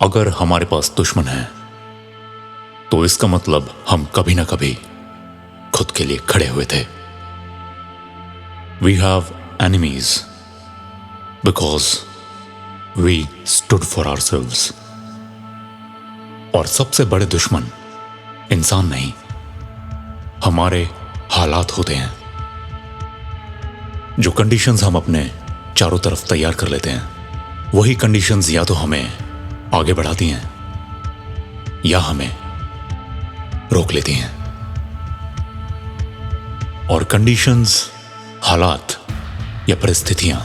अगर हमारे पास दुश्मन है तो इसका मतलब हम कभी ना कभी खुद के लिए खड़े हुए थे। We have enemies because we stood for ourselves. और सबसे बड़े दुश्मन इंसान नहीं, हमारे हालात होते हैं। जो कंडीशंस हम अपने चारों तरफ तैयार कर लेते हैं, वही कंडीशंस या तो हमें आगे बढ़ाती हैं या हमें रोक लेती हैं। और कंडीशंस, हालात या परिस्थितियां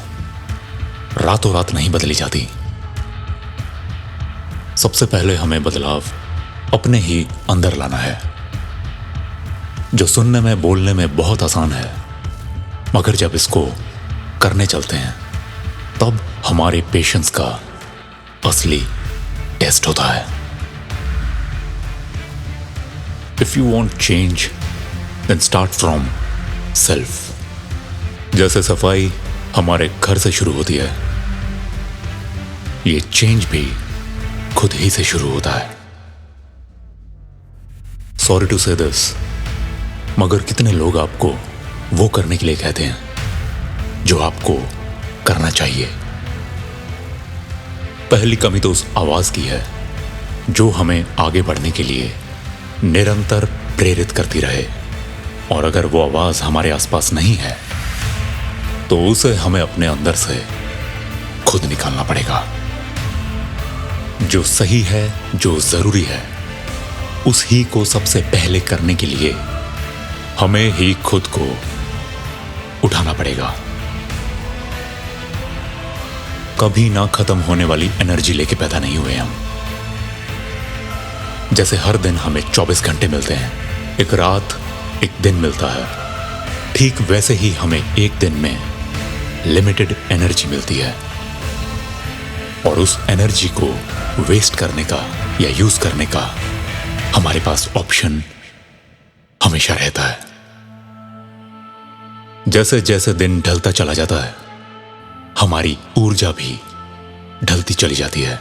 रातों रात नहीं बदली जाती। सबसे पहले हमें बदलाव अपने ही अंदर लाना है, जो सुनने में बोलने में बहुत आसान है, मगर जब इसको करने चलते हैं तब हमारे पेशेंस का असली टेस्ट होता है। If you want change then start from self. जैसे सफाई हमारे घर से शुरू होती है, ये चेंज भी खुद ही से शुरू होता है। सॉरी टू से दिस, मगर कितने लोग आपको वो करने के लिए कहते हैं जो आपको करना चाहिए। पहली कमी तो उस आवाज की है जो हमें आगे बढ़ने के लिए निरंतर प्रेरित करती रहे। और अगर वो आवाज हमारे आसपास नहीं है तो उसे हमें अपने अंदर से खुद निकालना पड़ेगा। जो सही है, जो जरूरी है, उस ही को सबसे पहले करने के लिए हमें ही खुद को उठाना पड़ेगा। कभी ना खत्म होने वाली एनर्जी लेके पैदा नहीं हुए हम। जैसे हर दिन हमें 24 घंटे मिलते हैं, एक रात, एक दिन मिलता है, ठीक वैसे ही हमें एक दिन में लिमिटेड एनर्जी मिलती है। और उस एनर्जी को वेस्ट करने का या यूज करने का हमारे पास ऑप्शन हमेशा रहता है। जैसे जैसे दिन ढलता चला जाता है, हमारी ऊर्जा भी ढलती चली जाती है।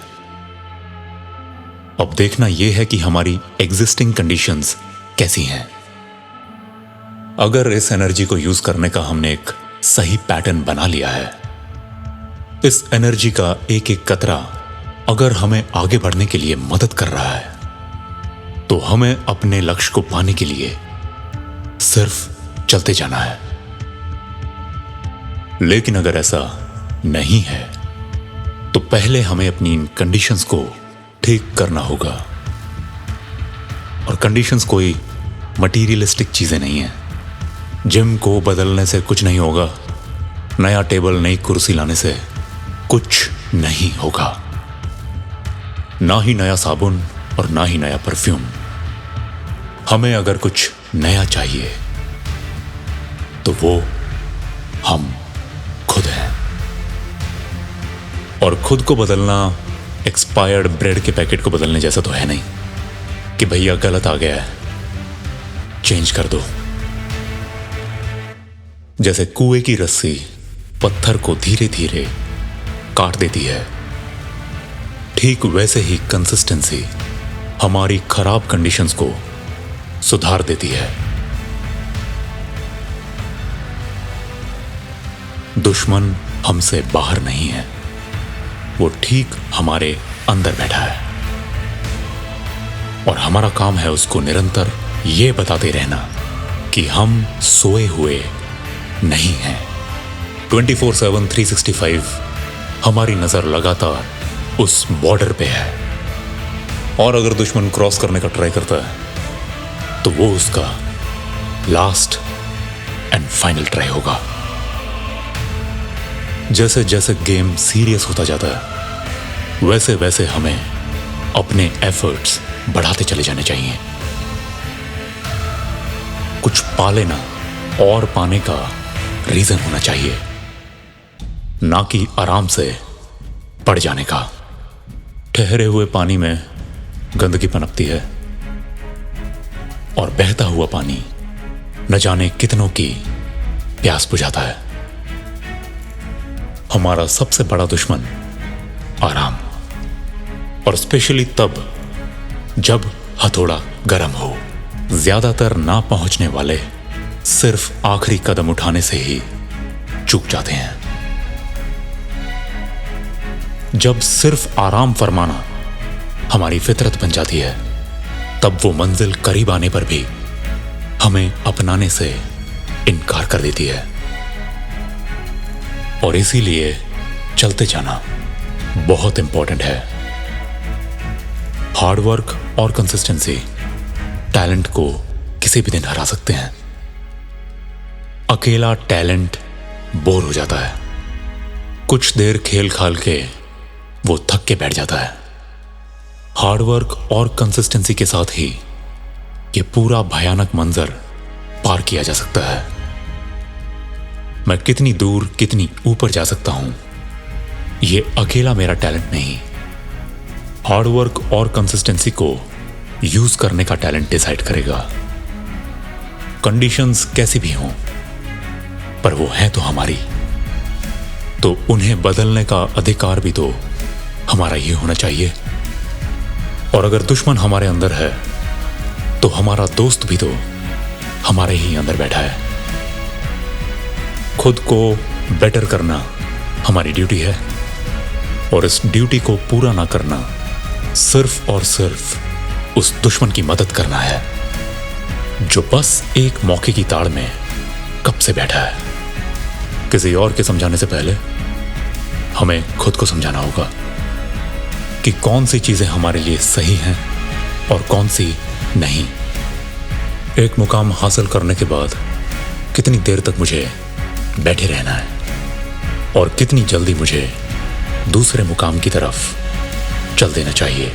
अब देखना यह है कि हमारी एग्जिस्टिंग कंडीशंस कैसी हैं। अगर इस एनर्जी को यूज करने का हमने एक सही पैटर्न बना लिया है, इस एनर्जी का एक एक कतरा अगर हमें आगे बढ़ने के लिए मदद कर रहा है, तो हमें अपने लक्ष्य को पाने के लिए सिर्फ चलते जाना है। लेकिन अगर ऐसा नहीं है तो पहले हमें अपनी इन कंडीशंस को ठीक करना होगा। और कंडीशंस कोई मटीरियलिस्टिक चीजें नहीं है। जिम को बदलने से कुछ नहीं होगा, नया टेबल, नई कुर्सी लाने से कुछ नहीं होगा, ना ही नया साबुन और ना ही नया परफ्यूम। हमें अगर कुछ नया चाहिए तो वो हम खुद हैं। और खुद को बदलना एक्सपायर्ड ब्रेड के पैकेट को बदलने जैसा तो है नहीं कि भैया गलत आ गया है, चेंज कर दो। जैसे कुएं की रस्सी पत्थर को धीरे धीरे काट देती है, ठीक वैसे ही कंसिस्टेंसी हमारी खराब कंडीशंस को सुधार देती है। दुश्मन हमसे बाहर नहीं है, वो ठीक हमारे अंदर बैठा है। और हमारा काम है उसको निरंतर ये बताते रहना कि हम सोए हुए नहीं हैं। 24/7 365 हमारी नजर लगातार उस बॉर्डर पे है। और अगर दुश्मन क्रॉस करने का ट्राई करता है तो वो उसका लास्ट एंड फाइनल ट्राई होगा। जैसे जैसे गेम सीरियस होता जाता है, वैसे वैसे हमें अपने एफर्ट्स बढ़ाते चले जाने चाहिए। कुछ पा लेना और पाने का रीजन होना चाहिए, ना कि आराम से पड़ जाने का। ठहरे हुए पानी में गंदगी पनपती है और बहता हुआ पानी न जाने कितनों की प्यास बुझाता है। हमारा सबसे बड़ा दुश्मन आराम। और स्पेशली तब जब हथौड़ा गर्म हो। ज्यादातर ना पहुंचने वाले सिर्फ आखिरी कदम उठाने से ही चूक जाते हैं। जब सिर्फ आराम फरमाना हमारी फितरत बन जाती है, तब वो मंजिल करीब आने पर भी हमें अपनाने से इनकार कर देती है। और इसीलिए चलते जाना बहुत इंपॉर्टेंट है। हार्डवर्क और कंसिस्टेंसी टैलेंट को किसी भी दिन हरा सकते हैं। अकेला टैलेंट बोर हो जाता है, कुछ देर खेल खाल के वो थक के बैठ जाता है। हार्डवर्क और कंसिस्टेंसी के साथ ही ये पूरा भयानक मंजर पार किया जा सकता है। मैं कितनी दूर कितनी ऊपर जा सकता हूं, ये अकेला मेरा टैलेंट नहीं, हार्डवर्क और कंसिस्टेंसी को यूज करने का टैलेंट डिसाइड करेगा। कंडीशंस कैसी भी हों, पर वो हैं तो हमारी, तो उन्हें बदलने का अधिकार भी तो हमारा ही होना चाहिए। और अगर दुश्मन हमारे अंदर है तो हमारा दोस्त भी तो हमारे ही अंदर बैठा है। खुद को बेटर करना हमारी ड्यूटी है, और इस ड्यूटी को पूरा ना करना सिर्फ और सिर्फ उस दुश्मन की मदद करना है जो बस एक मौके की ताड़ में कब से बैठा है। किसी और के समझाने से पहले हमें खुद को समझाना होगा कि कौन सी चीजें हमारे लिए सही हैं और कौन सी नहीं। एक मुकाम हासिल करने के बाद कितनी देर तक मुझे बैठे रहना है और कितनी जल्दी मुझे दूसरे मुकाम की तरफ चल देना चाहिए।